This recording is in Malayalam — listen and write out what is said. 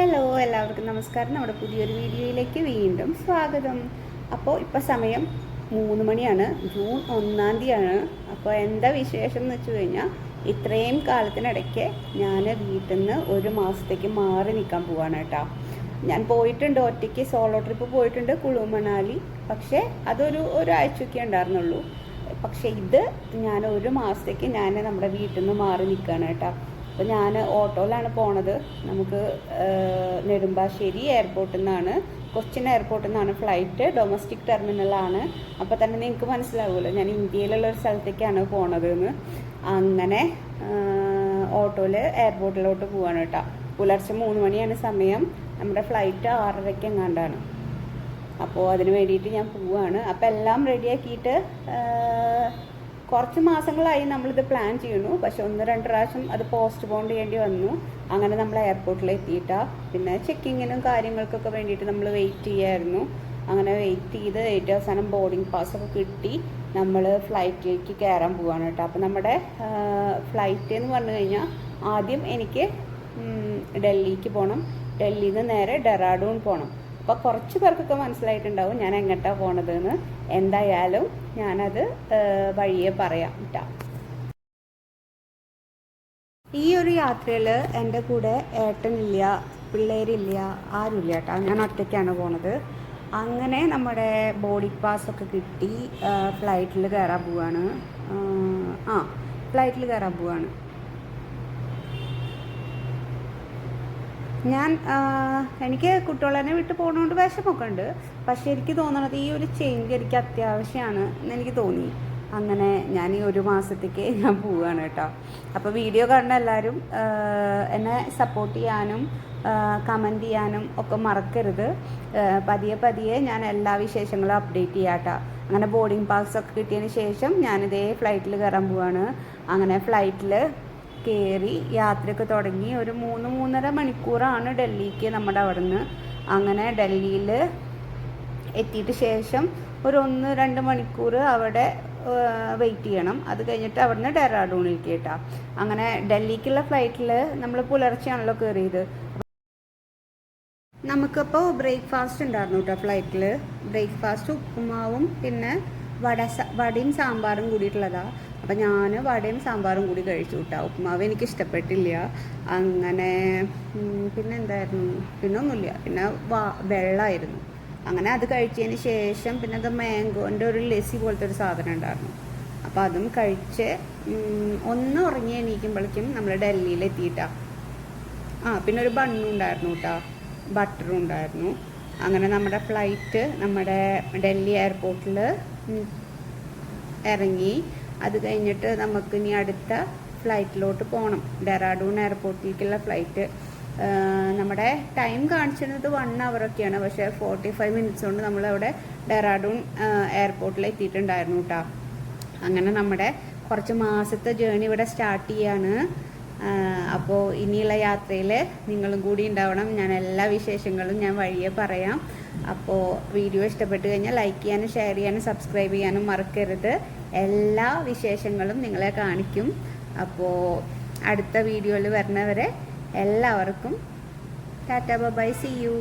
ഹലോ, എല്ലാവർക്കും നമസ്കാരം. നമ്മുടെ പുതിയൊരു വീഡിയോയിലേക്ക് വീണ്ടും സ്വാഗതം. അപ്പോൾ ഇപ്പോൾ സമയം 3 മണിയാണ്. ജൂൺ 1 തീയതിയാണ്. അപ്പോൾ എന്താ വിശേഷം എന്ന് വെച്ച് കഴിഞ്ഞാൽ, ഇത്രയും കാലത്തിനിടയ്ക്ക് ഞാൻ വീട്ടിൽ നിന്ന് 1 മാസത്തേക്ക് മാറി നിൽക്കാൻ പോവാണ് കേട്ടോ. ഞാൻ പോയിട്ടുണ്ട്, ഒറ്റയ്ക്ക് സോളോ ട്രിപ്പ് പോയിട്ടുണ്ട് കുളു മണാലി. പക്ഷേ ഒരാഴ്ചയൊക്കെ ഉണ്ടായിരുന്നുള്ളൂ. പക്ഷേ ഇത് ഞാൻ 1 മാസത്തേക്ക് നമ്മുടെ വീട്ടിൽ നിന്ന് മാറി നിൽക്കുകയാണ് കേട്ടോ. അപ്പോൾ ഞാൻ ഓട്ടോയിലാണ് പോണത്. നമുക്ക് നെടുമ്പാശ്ശേരി എയർപോർട്ടിൽ നിന്നാണ്, കൊച്ചിൻ എയർപോർട്ടിൽ നിന്നാണ് ഫ്ലൈറ്റ്. ഡൊമസ്റ്റിക് ടെർമിനലാണ്. അപ്പോൾ തന്നെ നിങ്ങൾക്ക് മനസ്സിലാവുമല്ലോ ഞാൻ ഇന്ത്യയിലുള്ള ഒരു സ്ഥലത്തേക്കാണ് പോണത് എന്ന്. അങ്ങനെ ഓട്ടോയിൽ എയർപോർട്ടിലോട്ട് പോവാണ് കേട്ടോ. പുലർച്ചെ 3 മണിയാണ് സമയം. നമ്മുടെ ഫ്ലൈറ്റ് 6:30 എങ്ങാണ്ടാണ്. അപ്പോൾ അതിന് വേണ്ടിയിട്ട് ഞാൻ പോവുകയാണ്. അപ്പോൾ എല്ലാം റെഡിയാക്കിയിട്ട് കുറച്ച് മാസങ്ങളായി നമ്മളിത് പ്ലാൻ ചെയ്യുന്നു. പക്ഷെ 1-2 പ്രാവശ്യം അത് പോസ്റ്റ്പോൺ ചെയ്യേണ്ടി വന്നു. അങ്ങനെ നമ്മൾ എയർപോർട്ടിൽ എത്തിയിട്ടാണ്. പിന്നെ ചെക്കിങ്ങിനും കാര്യങ്ങൾക്കൊക്കെ വേണ്ടിയിട്ട് നമ്മൾ വെയിറ്റ് ചെയ്യായിരുന്നു. അങ്ങനെ വെയിറ്റ് ചെയ്ത് ഏറ്റവും അവസാനം ബോർഡിംഗ് പാസ്സൊക്കെ കിട്ടി നമ്മൾ ഫ്ലൈറ്റിലേക്ക് കയറാൻ പോവുകയാണ് കേട്ടോ. അപ്പോൾ നമ്മുടെ ഫ്ലൈറ്റ് എന്ന് പറഞ്ഞു കഴിഞ്ഞാൽ ആദ്യം എനിക്ക് ഡൽഹിക്ക് പോകണം. ഡൽഹിയിൽ നിന്ന് നേരെ ഡെറാഡൂൺ പോകണം. അപ്പോൾ കുറച്ച് പേർക്കൊക്കെ മനസ്സിലായിട്ടുണ്ടാവും ഞാൻ എങ്ങോട്ടാണ് പോണതെന്ന്. എന്തായാലും ഞാനത് വഴിയെ പറയാം കേട്ടോ. ഈ ഒരു യാത്രയിൽ എൻ്റെ കൂടെ ഏട്ടനില്ല, പിള്ളേരില്ല, ആരുമില്ല കേട്ടോ. ഞാൻ ഒറ്റയ്ക്കാണ് പോണത്. അങ്ങനെ നമ്മുടെ ബോർഡിംഗ് പാസ്സൊക്കെ കിട്ടി ഫ്ലൈറ്റിൽ കയറാൻ പോവാണ്. ഫ്ലൈറ്റിൽ കയറാൻ പോവാണ്. എനിക്ക് കുട്ടികളെ വിട്ട് പോകുന്നതുകൊണ്ട് വിഷമൊക്കെ ഉണ്ട്. പക്ഷേ എനിക്ക് തോന്നണത് ഈ ഒരു ചേഞ്ച് എനിക്ക് അത്യാവശ്യമാണ് എന്നെനിക്ക് തോന്നി. അങ്ങനെ ഞാൻ ഈ 1 മാസത്തേക്ക് ഞാൻ പോവുകയാണ് കേട്ടോ. അപ്പോൾ വീഡിയോ കാണുന്ന എല്ലാവരും എന്നെ സപ്പോർട്ട് ചെയ്യാനും കമൻറ്റ് ചെയ്യാനും ഒക്കെ മറക്കരുത്. പതിയെ ഞാൻ എല്ലാ വിശേഷങ്ങളും അപ്ഡേറ്റ് ചെയ്യാം കേട്ടോ. അങ്ങനെ ബോർഡിംഗ് പാസ്സൊക്കെ കിട്ടിയതിന് ശേഷം ഞാനിതേ ഫ്ലൈറ്റിൽ കയറാൻ പോവുകയാണ്. അങ്ങനെ ഫ്ലൈറ്റിൽ കയറി യാത്രയൊക്കെ തുടങ്ങി. ഒരു 3-3.5 മണിക്കൂറാണ് ഡൽഹിക്ക് നമ്മുടെ അവിടെ നിന്ന്. അങ്ങനെ ഡൽഹിയിൽ എത്തിയിട്ട് ശേഷം ഒരു 1-2 മണിക്കൂർ അവിടെ വെയിറ്റ് ചെയ്യണം. അത് കഴിഞ്ഞിട്ട് അവിടെ നിന്ന് ഡെറാഡൂണിലേക്ക് കേട്ടോ. അങ്ങനെ ഡൽഹിക്കുള്ള ഫ്ലൈറ്റിൽ നമ്മൾ പുലർച്ചെയാണല്ലോ കയറിയത്. നമുക്കിപ്പോൾ ബ്രേക്ക്ഫാസ്റ്റ് ഉണ്ടായിരുന്നു കേട്ടോ ഫ്ലൈറ്റിൽ. ബ്രേക്ക്ഫാസ്റ്റ് ഉപ്പുമാവും പിന്നെ വടയും സാമ്പാറും കൂടിയിട്ടുള്ളതാണ്. അപ്പം ഞാൻ വടയും സാമ്പാറും കൂടി കഴിച്ചു കേട്ടോ. ഉപ്പുമാവ് എനിക്ക് ഇഷ്ടപ്പെട്ടില്ല. അങ്ങനെ പിന്നെ എന്തായിരുന്നു, പിന്നെ ഒന്നുമില്ല, പിന്നെ വെള്ളമായിരുന്നു. അങ്ങനെ അത് കഴിച്ചതിന് ശേഷം പിന്നെ അത് മാംഗോൻ്റെ ഒരു ലസ്സി പോലത്തെ ഒരു സാധനം ഉണ്ടായിരുന്നു. അപ്പോൾ അതും കഴിച്ച് ഒന്ന് ഉറങ്ങി എണീക്കുമ്പോഴേക്കും നമ്മൾ ഡൽഹിയിൽ എത്തിയിട്ടാണ്. പിന്നെ ഒരു ബണ്ണും ഉണ്ടായിരുന്നു കേട്ടോ, ബട്ടറും ഉണ്ടായിരുന്നു. അങ്ങനെ നമ്മുടെ ഫ്ലൈറ്റ് നമ്മുടെ ഡൽഹി എയർപോർട്ടിൽ ഇറങ്ങി. അത് കഴിഞ്ഞിട്ട് നമുക്ക് ഇനി അടുത്ത ഫ്ലൈറ്റിലോട്ട് പോകണം. ഡെറാഡൂൺ എയർപോർട്ടിലേക്കുള്ള ഫ്ലൈറ്റ്. നമ്മുടെ ടൈം കാണിച്ചിരുന്നത് 1 അവറൊക്കെയാണ്. പക്ഷേ 45 മിനിറ്റ്സ് കൊണ്ട് നമ്മളവിടെ ഡെറാഡൂൺ എയർപോർട്ടിൽ എത്തിയിട്ടുണ്ടായിരുന്നു കേട്ടോ. അങ്ങനെ നമ്മുടെ കുറച്ച് മാസത്തെ ജേണി ഇവിടെ സ്റ്റാർട്ട് ചെയ്യാണ്. അപ്പോൾ ഇനിയുള്ള യാത്രയിൽ നിങ്ങളും കൂടി ഉണ്ടാവണം. ഞാൻ എല്ലാ വിശേഷങ്ങളും ഞാൻ വഴിയെ പറയാം. അപ്പോൾ വീഡിയോ ഇഷ്ടപ്പെട്ട് കഴിഞ്ഞാൽ ലൈക്ക് ചെയ്യാനും ഷെയർ ചെയ്യാനും സബ്സ്ക്രൈബ് ചെയ്യാനും മറക്കരുത്. എല്ലാ വിശേഷങ്ങളും നിങ്ങളെ കാണിക്കും. അപ്പോൾ അടുത്ത വീഡിയോയിൽ വരുന്നവരെ എല്ലാവർക്കും ടാറ്റാ ബൈ, സീ യു.